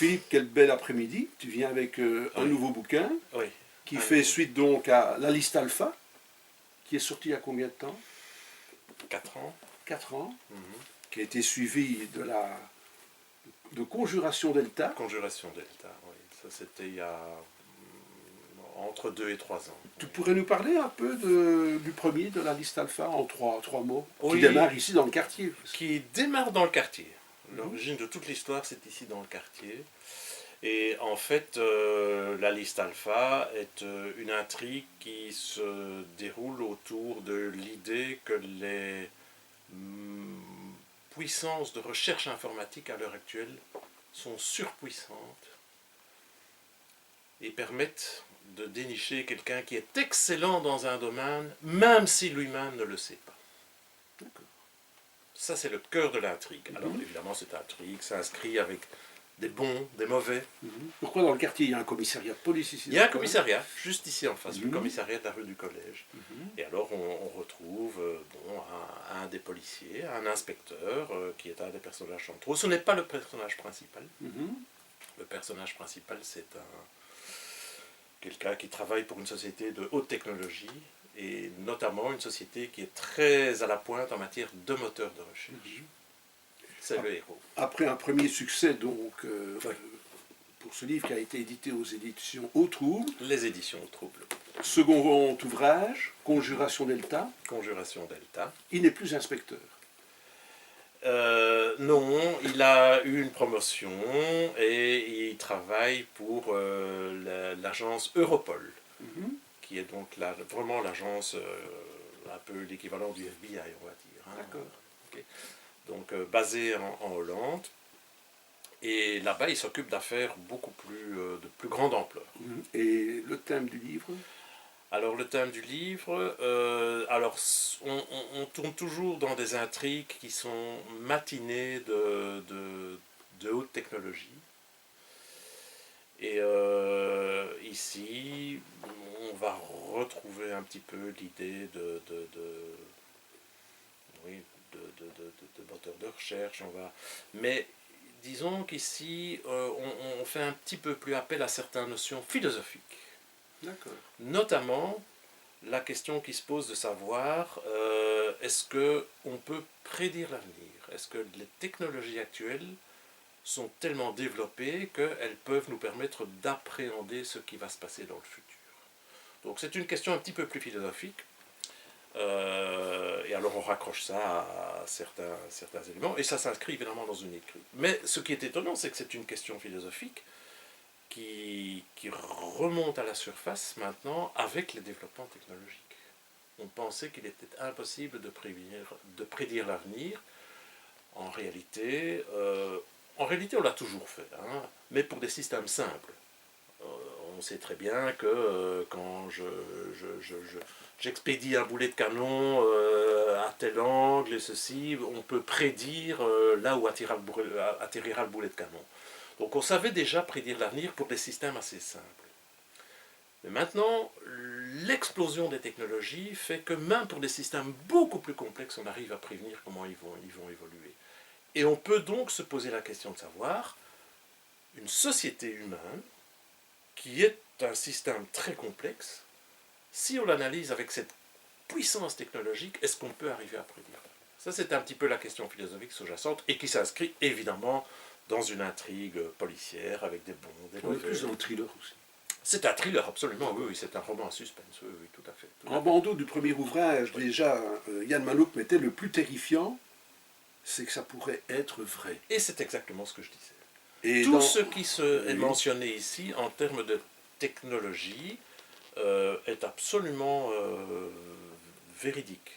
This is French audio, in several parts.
Philippe, quel bel après-midi. Tu viens avec un nouveau bouquin qui fait suite donc à La Liste Alpha, qui est sorti il y a combien de temps? 4 ans. 4 ans, qui a été suivi de Conjuration Delta. Conjuration Delta, oui. Ça, c'était il y a entre 2 et 3 ans. Tu pourrais nous parler un peu du premier, de La Liste Alpha, en trois mots, oui, qui démarre ici dans le quartier. Qui démarre dans le quartier. L'origine de toute l'histoire, c'est ici dans le quartier. Et en fait, La Liste Alpha est une intrigue qui se déroule autour de l'idée que les puissances de recherche informatique à l'heure actuelle sont surpuissantes et permettent de dénicher quelqu'un qui est excellent dans un domaine, même si lui-même ne le sait pas. D'accord. Ça, c'est le cœur de l'intrigue. Alors, évidemment, cette intrigue s'inscrit avec des bons, des mauvais. Pourquoi dans le quartier, il y a un commissariat de police ici? Il y a un commissariat, juste ici en face, le commissariat de la rue du Collège. Et alors, on retrouve un des policiers, un inspecteur, qui est un des personnages centraux. Ce n'est pas le personnage principal. Le personnage principal, c'est quelqu'un qui travaille pour une société de haute technologie, et notamment une société qui est très à la pointe en matière de moteur de recherche. C'est le héros. Après un premier succès, donc, pour ce livre qui a été édité aux éditions Au Trouble. Les éditions Au Trouble. Second ouvrage, Conjuration Delta. Conjuration Delta. Il n'est plus inspecteur. Non, il a eu une promotion et il travaille pour l'agence Europol, qui est donc vraiment l'agence, un peu l'équivalent du FBI, on va dire. D'accord. Okay. Donc basé en Hollande. Et là-bas, il s'occupe d'affaires beaucoup de plus grande ampleur. Et le thème du livre? Alors, le thème du livre, on tourne toujours dans des intrigues qui sont matinées de haute technologie. Et ici, on va retrouver un petit peu l'idée de moteur de recherche. Mais disons qu'ici, on fait un petit peu plus appel à certaines notions philosophiques. Notamment la question qui se pose de savoir est-ce qu'on peut prédire l'avenir? Est-ce que les technologies actuelles sont tellement développées qu'elles peuvent nous permettre d'appréhender ce qui va se passer dans le futur? Donc c'est une question un petit peu plus philosophique. Et alors on raccroche ça à certains éléments, et ça s'inscrit évidemment dans une écriture. Mais ce qui est étonnant, c'est que c'est une question philosophique qui remonte à la surface maintenant avec les développements technologiques. On pensait qu'il était impossible de prédire l'avenir. En réalité, on l'a toujours fait, mais pour des systèmes simples. On sait très bien que quand j'expédie un boulet de canon à tel angle et ceci, on peut prédire là où atterrira le boulet de canon. Donc on savait déjà prédire l'avenir pour des systèmes assez simples. Mais maintenant, l'explosion des technologies fait que même pour des systèmes beaucoup plus complexes, on arrive à prévenir comment ils vont évoluer. Et on peut donc se poser la question de savoir, une société humaine, qui est un système très complexe, si on l'analyse avec cette puissance technologique, est-ce qu'on peut arriver à prédire? Ça, c'est un petit peu la question philosophique sous-jacente, et qui s'inscrit évidemment dans une intrigue policière avec des bons, des mauvais. On est plus dans le thriller aussi. C'est un thriller, absolument, oui, c'est un roman à suspense, oui, tout à fait. En bandeau du premier ouvrage, déjà, Yann Manouk mettait le plus terrifiant, c'est que ça pourrait être vrai. Et c'est exactement ce que je disais. Et tout ce qui est mentionné ici en termes de technologie est absolument véridique.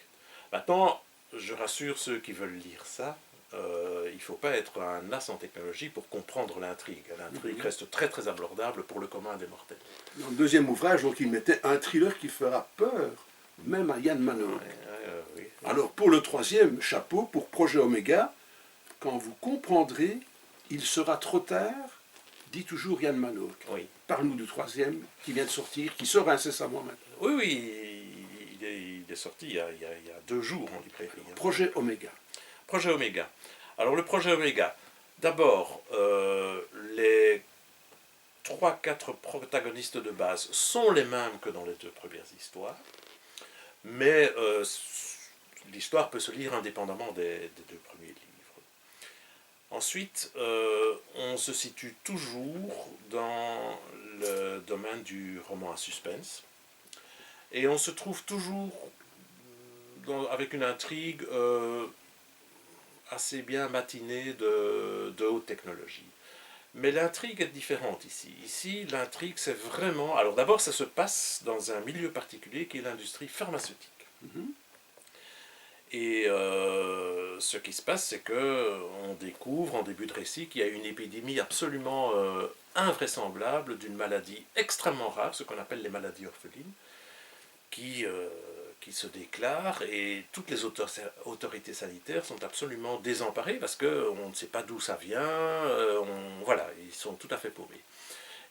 Maintenant, je rassure ceux qui veulent lire ça, il ne faut pas être un as en technologie pour comprendre l'intrigue. L'intrigue reste très très abordable pour le commun des mortels. Dans le deuxième ouvrage, donc, il mettait un thriller qui fera peur, même à Yann Manouk. Oui. Alors pour le troisième, chapeau, pour Projet Oméga, quand vous comprendrez, il sera trop tard, dit toujours Yann Manouk. Oui. Parle-nous du troisième qui vient de sortir, qui sort incessamment maintenant. Oui, il est sorti il y a 2 jours en librairie. Projet Oméga. Projet Oméga. Alors le projet Oméga, D'abord, les 3-4 protagonistes de base sont les mêmes que dans les 2 premières histoires, mais l'histoire peut se lire indépendamment des 2 premiers livres. Ensuite, on se situe toujours dans le domaine du roman à suspense, et on se trouve toujours avec une intrigue assez bien matinée de haute technologie. Mais l'intrigue est différente ici. Ici, l'intrigue, c'est vraiment... Alors d'abord, ça se passe dans un milieu particulier qui est l'industrie pharmaceutique. Et ce qui se passe, c'est qu'on découvre en début de récit qu'il y a une épidémie absolument invraisemblable d'une maladie extrêmement rare, ce qu'on appelle les maladies orphelines, qui se déclarent, et toutes les autorités sanitaires sont absolument désemparées parce qu'on ne sait pas d'où ça vient, voilà, ils sont tout à fait paumés.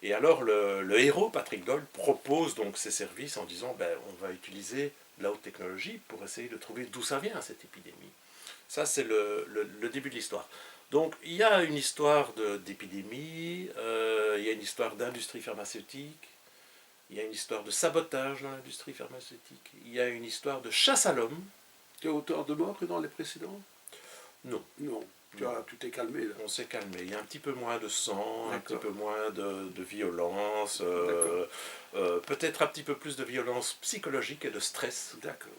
Et alors le héros, Patrick Doyle, propose donc ses services en disant ben, on va utiliser la haute technologie pour essayer de trouver d'où ça vient cette épidémie. Ça c'est le début de l'histoire. Donc il y a une histoire d'épidémie, il y a une histoire d'industrie pharmaceutique, il y a une histoire de sabotage dans l'industrie pharmaceutique, il y a une histoire de chasse à l'homme. Tu es auteur de morts que dans les précédents? Non. Non. Tu t'es calmé là. On s'est calmé. Il y a un petit peu moins de sang, un petit peu moins de violence, peut-être un petit peu plus de violence psychologique et de stress. D'accord.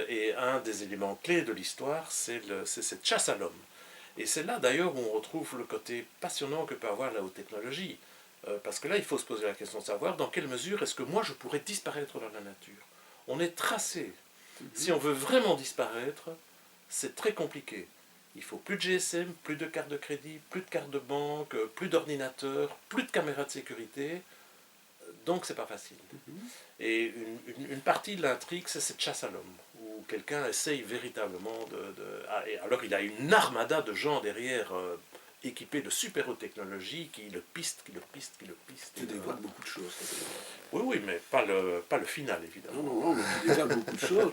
Et un des éléments clés de l'histoire, c'est cette chasse à l'homme. Et c'est là d'ailleurs où on retrouve le côté passionnant que peut avoir la haute technologie. Parce que là, il faut se poser la question de savoir dans quelle mesure est-ce que moi je pourrais disparaître dans la nature. On est tracé. Si on veut vraiment disparaître, c'est très compliqué. Il faut plus de GSM, plus de carte de crédit, plus de carte de banque, plus d'ordinateur, plus de caméras de sécurité. Donc c'est pas facile. Et une partie de l'intrigue, c'est cette chasse à l'homme, où quelqu'un essaye véritablement et alors il a une armada de gens derrière, équipés de super haute technologie, qui le pistent, qui le pistent, qui le pistent. Tu dévoiles beaucoup de choses. Oui, oui, mais pas le final, évidemment. Non, mais tu dévoiles beaucoup de choses.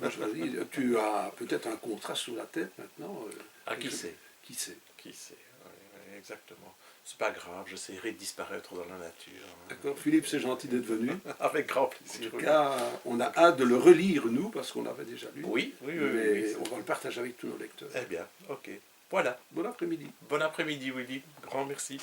Tu as peut-être un contrat sous la tête maintenant. Qui sait? Qui sait? Qui sait, oui, exactement. C'est pas grave, j'essaierai de disparaître dans la nature. D'accord, Philippe, c'est gentil d'être venu. Avec grand plaisir. En tout cas, on a hâte de le relire, nous, parce qu'on l'avait déjà lu. Oui, oui, mais oui. on va le partager avec tous nos lecteurs. Eh bien, ok. Voilà. Bon après-midi. Bon après-midi, Willy. Grand merci.